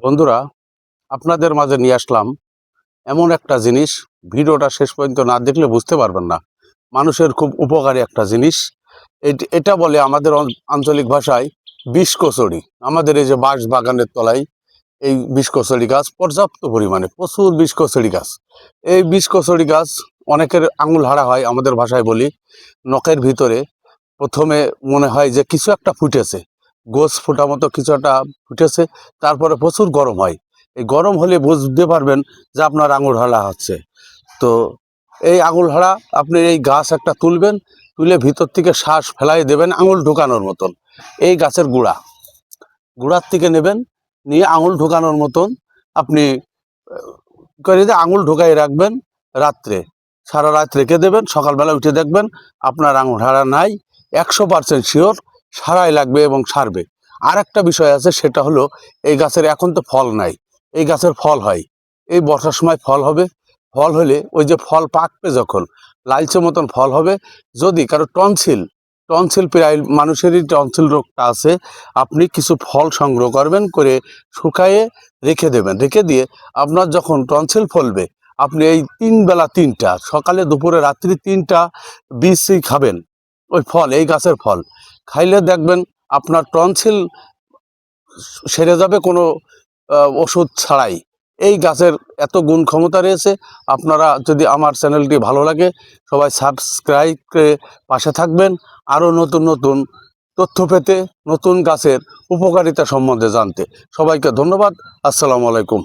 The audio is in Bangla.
বন্ধুরা, আপনাদের মাঝে নিয়ে আসলাম এমন একটা জিনিস। ভিডিওটা শেষ পর্যন্ত না দেখলে বুঝতে পারবেন না। মানুষের খুব উপকারী একটা জিনিস। এটা বলে আমাদের আঞ্চলিক ভাষায় বিষকচুরি। আমাদের এই যে বাঁশ বাগানের তলায় এই বিষকচুরি গাছ পর্যাপ্ত পরিমাণে, প্রচুর বিষকচুরি গাছ। এই বিষকচুরি গাছ অনেকের আঙুল হারা হয়, আমাদের ভাষায় বলি। নখের ভিতরে প্রথমে মনে হয় যে কিছু একটা ফুটেছে, গোছ ফোটা মতো কিছু একটা ফুটেছে। তারপরে প্রচুর গরম হয়। এই গরম হলে বুঝতে পারবেন যে আপনার আঙুল হারা হচ্ছে। তো এই আঙুল হারা, আপনি এই গাছ একটা তুলবেন, তুলে ভিতর থেকে শ্বাস ফেলাই দেবেন আঙুল ঢোকানোর মতন। এই গাছের গুড়ার থেকে নেবেন, নিয়ে আঙুল ঢোকানোর মতন আপনি করে দিয়ে আঙুল ঢোকাই রাখবেন। রাত্রে সারা রাত রেখে দেবেন, সকালবেলা উঠে দেখবেন আপনার আঙুল হারা নাই। 100% শিওর সারাই লাগবে এবং সারবে। আর একটা বিষয় আছে, সেটা হলো এই গাছের এখন তো ফল নাই। এই গাছের ফল হয় এই বর্ষার সময়, ফল হবে। ফল হলে ওই যে ফল পাকবে যখন, লালচে মতন ফল হবে। যদি কারো টনসিল টনসিল প্রায় মানুষেরই টনসিল রোগটা আছে, আপনি কিছু ফল সংগ্রহ করবেন, করে শুকায়ে রেখে দেবেন। রেখে দিয়ে আপনার যখন টনসিল ফলবে, আপনি এই 3 বেলা 3টা, সকালে দুপুরে রাত্রি 3টা বীজই খাবেন। ওই ফল, এই গাছের ফল খাইলে দেখবেন আপনার টনসিল সেরে যাবে কোনো ওষুধ ছাড়াই। এই গাছের এত গুণ ক্ষমতা রয়েছে। আপনারা যদি আমার চ্যানেলটি ভালো লাগে, সবাই সাবস্ক্রাইব করে পাশে থাকবেন। আরও নতুন নতুন তথ্য পেতে, নতুন গাছের উপকারিতা সম্বন্ধে জানতে। সবাইকে ধন্যবাদ। আসসালামু আলাইকুম।